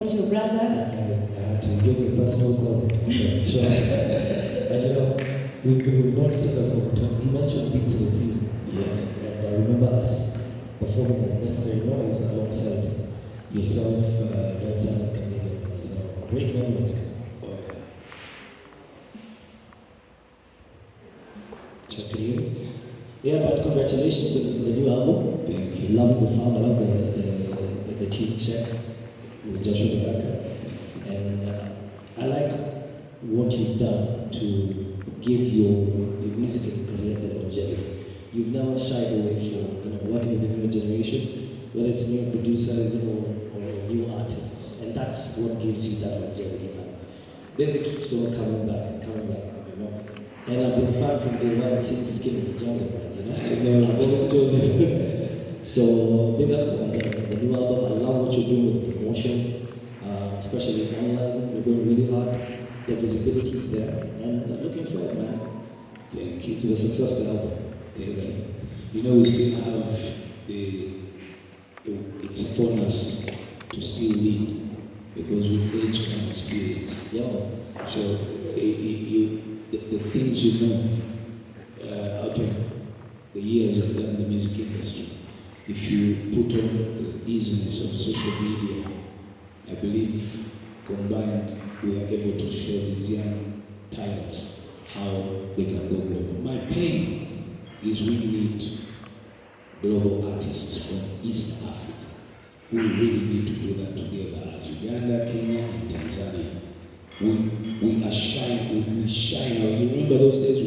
What's your brother? I have to give you a personal call. Sure. And we've known each other for 20. He mentioned Beats of the Season. Yes. And I remember us performing as Necessary Noise alongside yourself, Vincent and Camille. So great memories. Oh yeah. Check it out. Yeah, but congratulations to the new album. Thank you. Loving the sound. I love the tune check with Joshua Baraka. And I like what you've done to give your music and career the longevity. You've never shied away from working with the new generation, whether it's new producers or new artists, and that's what gives you that longevity, man. Then they keep on coming back. And I've been a fan from day one since Skin of the Jungle, man. I've always told you. So big up on the new album. I love what you're doing with the promotions, especially online. You're going really hard. The visibility is there, and I'm looking forward, man. Thank you. To the success of the album. Thank you. We still have it's upon us to still lead, because with age comes experience. Yeah. So the things out of the years you've done in the music industry, if you put on the easiness of social media, I believe combined we are able to show these young talents how they can go global. My pain is we need global artists from East Africa. We really need to do that together as Uganda, Kenya, and Tanzania. We are shine. We shine. You remember those days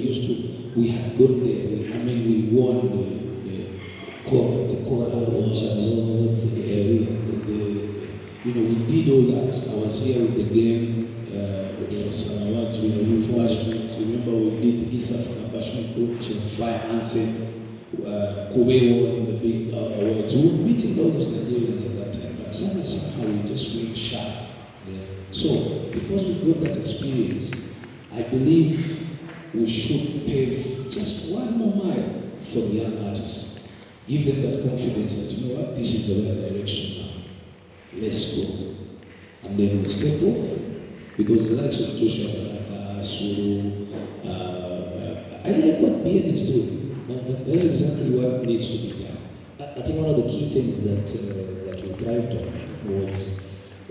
we had gone there. We won the Kora Awards. We did all that. I was here with the game for some awards with Youth Bashment. Remember we did the East African Bashment Group, Fire Anthem, Kobe won the big awards. We were beating all those Nigerians at that time, but somehow we just went sharp. Yeah. So, because we've got that experience, I believe we should pave just one more mile for the young artists. Give them that confidence that, this is the right direction now. Let's go. And then we step off, because the likes of Joshua Baraka, Suru, I like what BN is doing. That's exactly what needs to be done. I think one of the key things that we thrived on was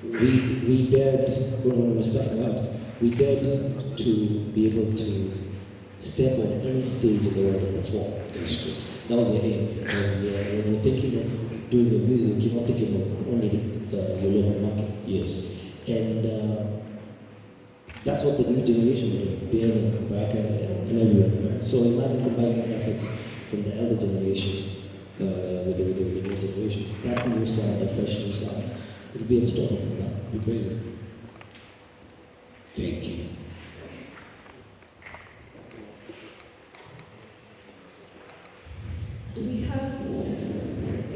we dared, when we were starting out, we dared to be able to step on any stage in the world and perform. That's true. That was the aim. Because when you're thinking of doing the music, you're not thinking of only your local market. Yes. And that's what the new generation will do, Ben and Baraka and everyone. So imagine combining efforts from the elder generation with the new generation. That new sound, that fresh new sound, it'll be unstoppable, man. It'll be crazy. Thank you. Do we have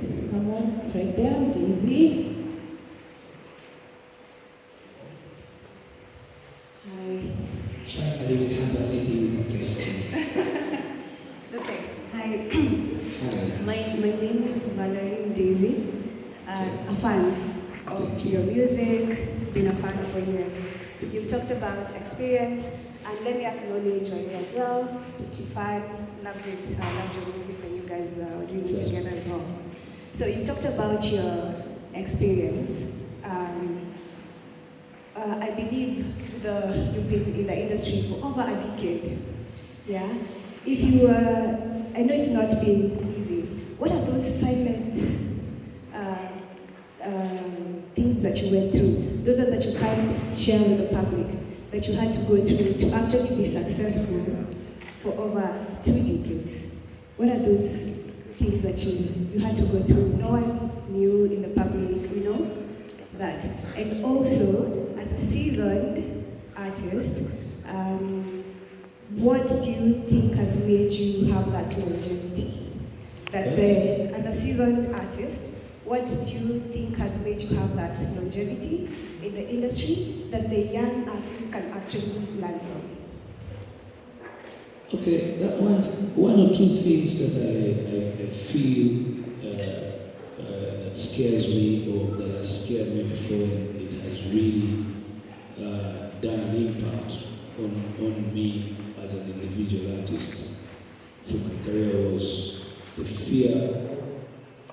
someone right there? Daisy? Hi. Finally, we have a lady with a question. Okay. Hi. Hi. My name is Valerie Daisy. A fan of Thank you. your music, been a fan for years. You've talked about experience, and let me acknowledge you as well. Fan, loved it. I loved your music when you guys were doing it together as well. So you talked about your experience. I believe you've been in the industry for over a decade. Yeah. If you I know it's not been easy. What are those silent things that you went through? Those are that you can't share with the public, that you had to go through to actually be successful for over 2 decades. What are those things that you had to go through? No one knew in the public, that. And also, as a seasoned artist, what do you think has made you have that longevity? As a seasoned artist, what do you think has made you have that longevity in the industry that the young artists can actually learn from? Okay, that one or two things that I feel that scares me, or that has scared me before, and it has really done an impact on me as an individual artist for my career was the fear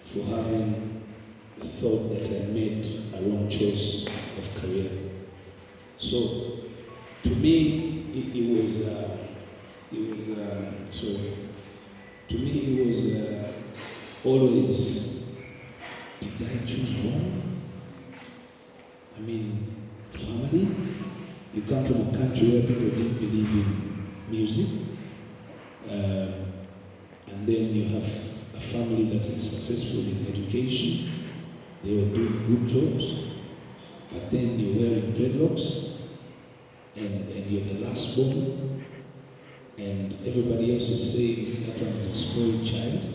for having thought that I made a wrong choice of career. So to me, it was always, did I choose wrong? I mean, family. You come from a country where people didn't believe in music, and then you have a family that is successful in education. They are doing good jobs, but then you're wearing dreadlocks, and you're the last born, and everybody else is saying that one is a spoiled child,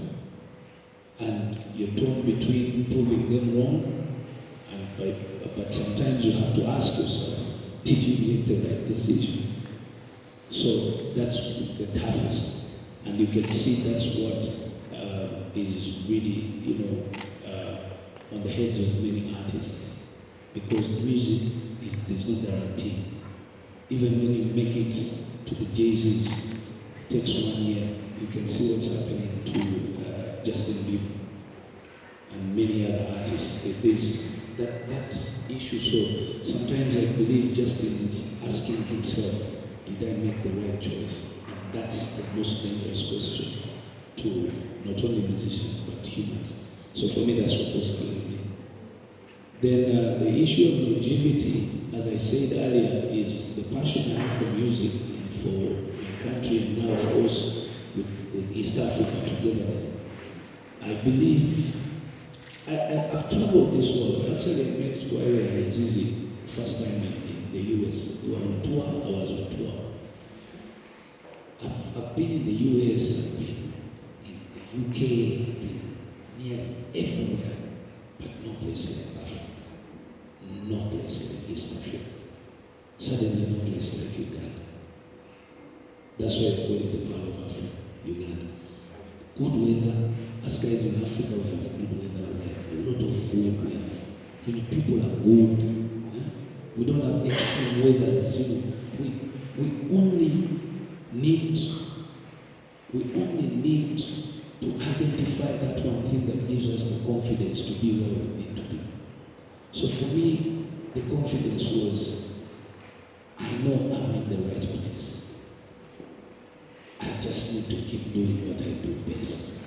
and you're torn between proving them wrong, but sometimes you have to ask yourself, did you make the right decision? So that's the toughest, and you can see that's what is really, on the heads of many artists, because music there's no guarantee. Even when you make it to the Jay-Z's, it takes 1 year. You can see what's happening to Justin Bieber and many other artists. There's that issue. So sometimes I believe Justin is asking himself, did I make the right choice? And that's the most dangerous question to not only musicians but humans. So for me, that's what was killing me. Then the issue of longevity, as I said earlier, is the passion I have for music and for my country, and now of course with East Africa togetherness. I believe I've traveled this world. Actually, I met Wyre and Azizi first time in the US. They were on tour, I was on tour. I've been in the US, I've been in the UK, I've been nearly everywhere, but no place like Africa. No place like East Africa. Suddenly no place like Uganda. That's why I call it the Pearl of Africa, Uganda. Good weather. Us guys in Africa, we have good weather, we have a lot of food, we have, people are good. We don't have extreme weathers, we only need to identify that one thing that gives us the confidence to be where we need to be. So for me, the confidence was, I know I'm in the right place. I just need to keep doing what I do best.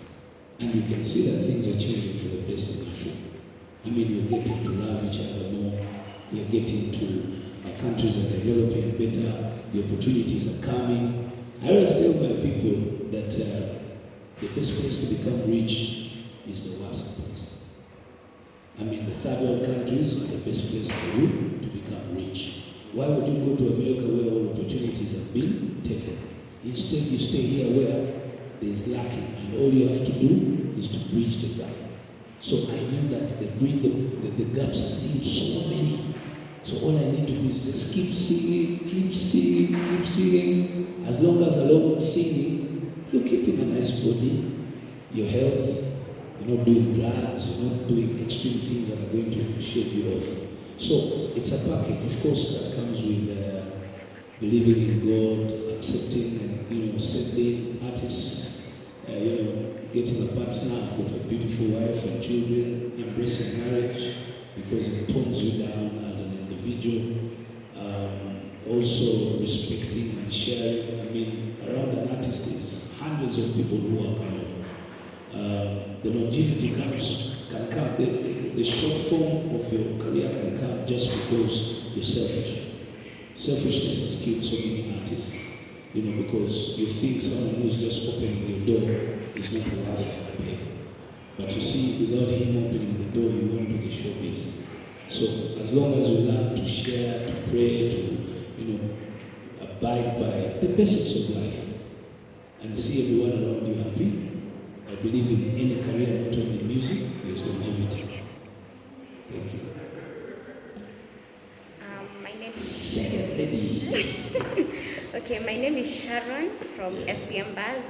And you can see that things are changing for the best in Africa. I mean, we're getting to love each other more. We're getting to, our countries are developing better. The opportunities are coming. I always tell my people that the best place to become rich is the worst place. I mean, the third world countries are the best place for you to become rich. Why would you go to America where all opportunities have been taken? Instead, you stay here where there's lacking, and all you have to do is to bridge the gap. So I knew that the gaps are still so many. So all I need to do is just keep singing. As long as along singing, you're keeping a nice body, your health, you're not doing drugs, you're not doing extreme things that are going to shake you off. So it's a package, of course, that comes with believing in God, accepting and settling artists, getting a partner. I've got a beautiful wife and children, embracing marriage because it tones you down as an individual. Also respecting and sharing. I mean, around an artist there's hundreds of people who work around. The longevity can come. The short form of your career can come just because you're selfish. Selfishness has killed so many artists, because you think someone who's just opening your door is not worth a pay. But you see, without him opening the door, you won't do the showbiz. So as long as you learn to share, to pray, to abide by the basics of life and see everyone around you happy, I believe in any career, not only music, there's longevity. Thank you. My name is Second lady. Okay, my name is Sharon from SPM Buzz.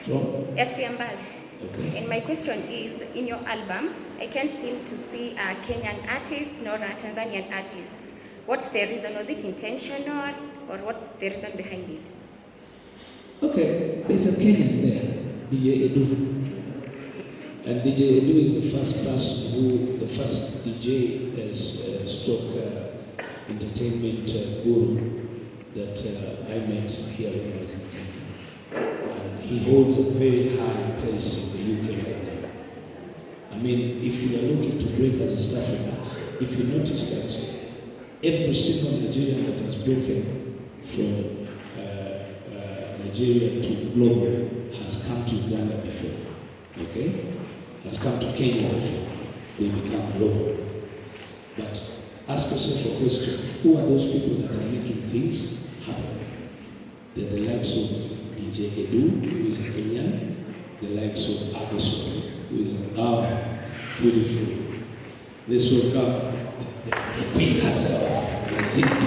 From? SPM Buzz. Okay. And my question is, in your album, I can't seem to see a Kenyan artist nor a Tanzanian artist. what's the reason? Was it intentional, or what's the reason behind it? Okay, there's a Kenyan there, DJ Edu. And DJ Edu is the first DJ stroke entertainment guru that I met here when I was in Kenya. And he holds a very high place in the UK right now. I mean, if you are looking to break as East Africans, if you notice that every single Nigerian that has broken from Nigeria to global has come to Uganda before, okay? Has come to Kenya before. They become global. But ask yourself a question: who are those people that are making things happen? They're the likes of DJ Edu, who is a Kenyan, the likes of Adesso, who is beautiful. Let's welcome the queen herself, the 60.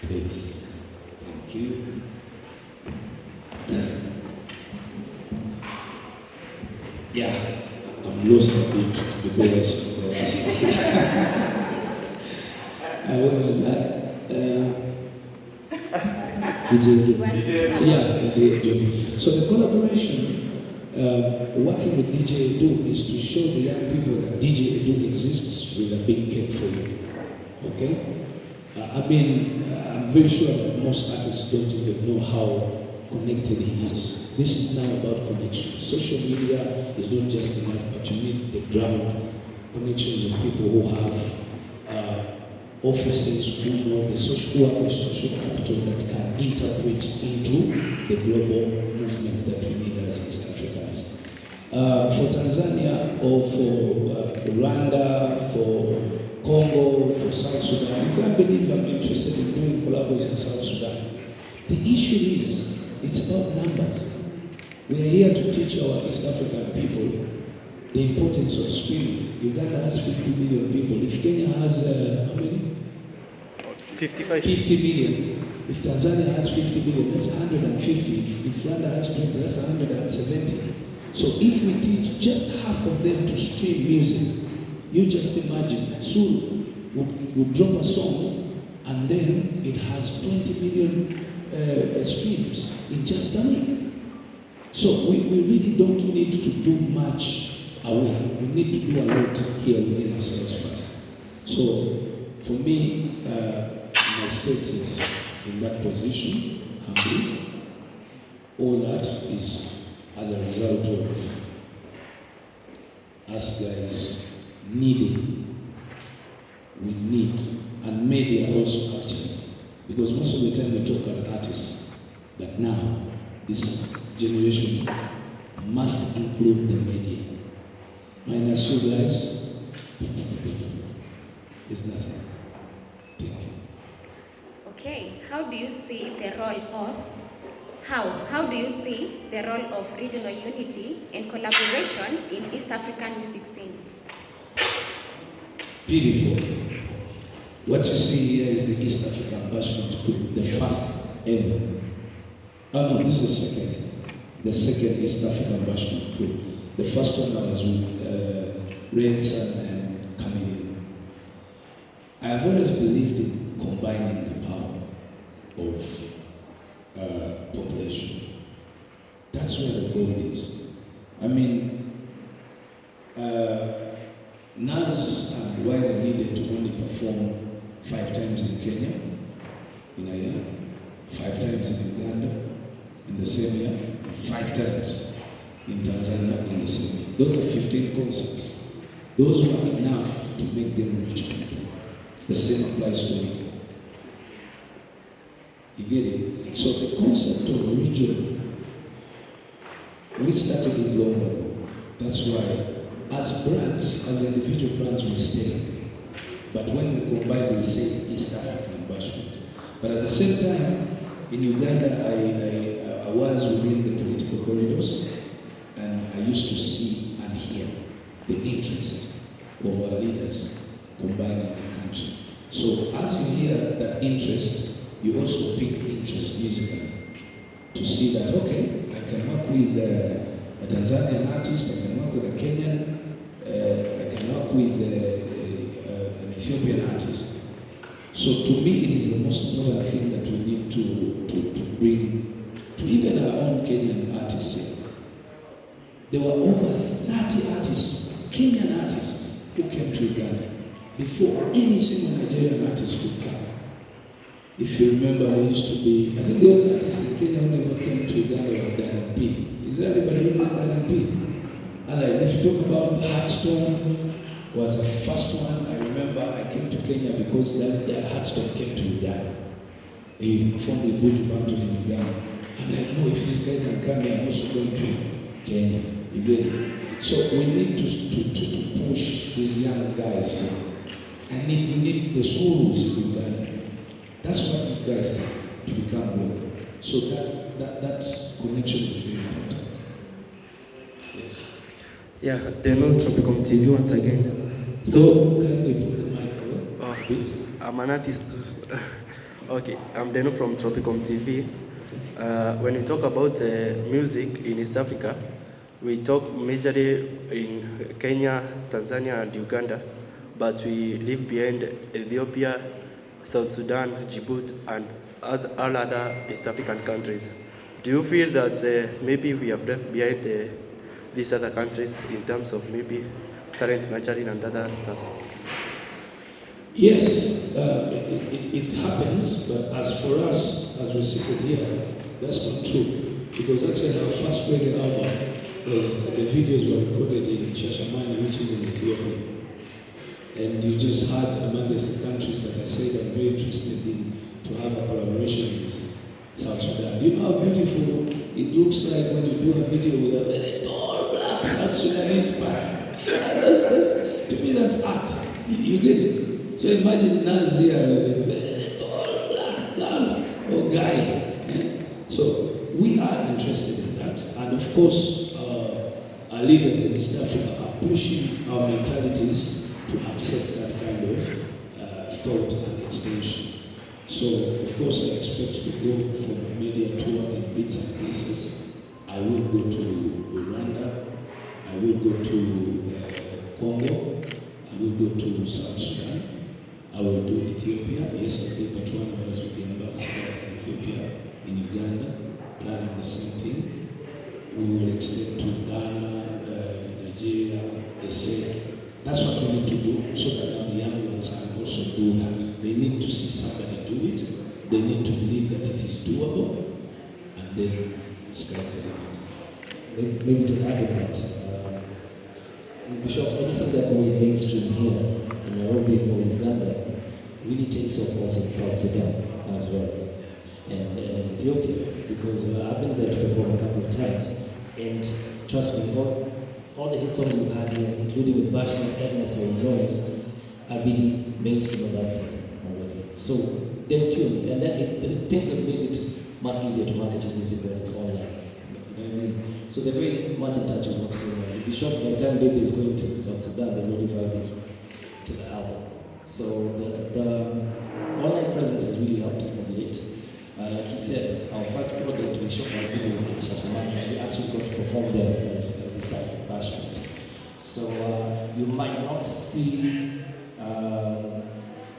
Please. Thank you. Yeah, I'm lost a bit because I saw the last time. Where was that? DJ Edu. So the collaboration, working with DJ Edu, is to show the young people that DJ Edu exists with a big cake for you. Okay? I'm very sure that most artists don't even know how connected he is. This is now about connection. Social media is not just enough, but you need the ground connections of people who have offices, who know the social capital that can interpret into the global movement that we need as East Africans. For Tanzania or for Rwanda, for Congo, for South Sudan, you can't believe I'm interested in doing collabs in South Sudan. The issue is, it's about numbers. We are here to teach our East African people the importance of streaming. Uganda has 50 million people. If Kenya has, how many? 55. 50 million. If Tanzania has 50 million, that's 150. If Rwanda has 20, that's 170. So if we teach just half of them to stream music, you just imagine, Sulu would drop a song and then it has 20 million streams in just a week. So we really don't need to do much away. We need to do a lot here within ourselves first. So for me, my state is in that position, humbly. All that is as a result of us guys needing, we need, and media also actually, because most of the time we talk as artists, but now this generation must include the media. Minus you guys is nothing. Thank you. Okay, how do you see the role of how do you see the role of regional unity and collaboration in East African music scene? Beautiful. What you see here is the East African Bashment Group, the first ever. Oh no, this is second. The second East African Bashment Group. The first one was with Red Sun and Chameleon. I have always believed in combining the power of population. That's where the gold is. I mean, Nas and Wyre needed to only perform 5 times in Kenya in a year, 5 times in Uganda in the same year, and 5 times in Tanzania in the same year. Those are 15 concerts. Those were enough to make them rich people. The same applies to me. You get it? So the concept of region, we started it long ago. That's why, as brands, as individual brands, we stay. But when we combine, we say East African Bashment. But at the same time, in Uganda, I was within the political corridors, and I used to see and hear the interest of our leaders combining the country. So as you hear that interest, you also pick interest musically to see that, okay, I can with a Tanzanian artist, I can work with a Kenyan, I can work with an Ethiopian artist. So to me, it is the most important thing that we need to bring to even our own Kenyan artists. There were over 30 artists, Kenyan artists, who came to Uganda before any single Nigerian artist could come. If you remember, there used to be, I think the only artist in Kenya who never came to Uganda was Dan P. Is there anybody who knows Dan P? Otherwise, if you talk about Heartstone, was the first one. I remember I came to Kenya because their Heartstone came to Uganda. He performed with Buju Banton in Uganda. I'm like, no, if this guy can come here, I'm also going to Kenya. You get it? So we need to push these young guys here. We need the souls in Uganda. That's what these guys take to become real. So that connection is very important. Yes. Yeah, Deno Tropicom TV once again. So, Can they put the mic away? I'm an artist. Okay, I'm Deno from Tropicom TV. When we talk about music in East Africa, we talk majorly in Kenya, Tanzania, and Uganda, but we leave behind Ethiopia, South Sudan, Djibouti, and all other East African countries. Do you feel that maybe we have left behind these other countries in terms of maybe talent nurturing and other stuff? Yes, it happens, but as for us, as we seated here, that's not true. Because actually our first reggae album was, the videos were recorded in Shashamane, which is in Ethiopia. And you just had amongst the countries that I said I'm very interested in to have a collaboration with South Sudan. You know how beautiful it looks like when you do a video with a very tall black South Sudanese man. To me, that's art. You get it? So imagine Nazia with a very tall black girl or guy. So we are interested in that. And of course, our leaders in East Africa are pushing our mentalities to accept that kind of thought and extension. So, of course, I expect to go for my media tour in bits and pieces. I will go to Rwanda, I will go to Congo, I will go to South Sudan, I will do Ethiopia. Yesterday, but one of us with the ambassador of Ethiopia in Uganda, planning the same thing. We will extend to Ghana, Nigeria, SA. That's what we need to do so that now the young ones can also do that. They need to see somebody do it. They need to believe that it is doable, and then sky's the limit. Maybe to add on that, in short, anything that goes mainstream here in Nairobi or Uganda really takes off also in South Sudan as well, and in Ethiopia, because I've been there to perform a couple of times, and trust me, all the hit songs we've had here, including with Bashment, Agnes, and Noise, are really mainstream on that side already. So they're tuned, and then things have made it much easier to market your music when it's online. You know what I mean? So they're very much in touch with what's going on. You'll be shocked by the time Bebe is going to South Sudan, they're already vibing to the album. So the online presence has really helped of late. Like he said, our first project, we shot our videos in Shashamane, and we actually got to perform there as a staff of Bashment. So you might not see,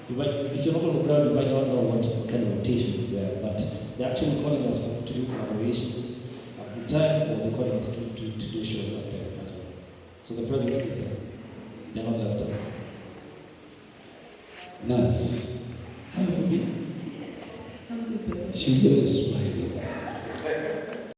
if you're not on the ground, you might not know what kind of rotation is there, but they're actually calling us to do collaborations at the time, or they're calling us to do shows out there. So the presence is there. They're not left out. Naz, how have you been? I'm good, baby. She's always smiling.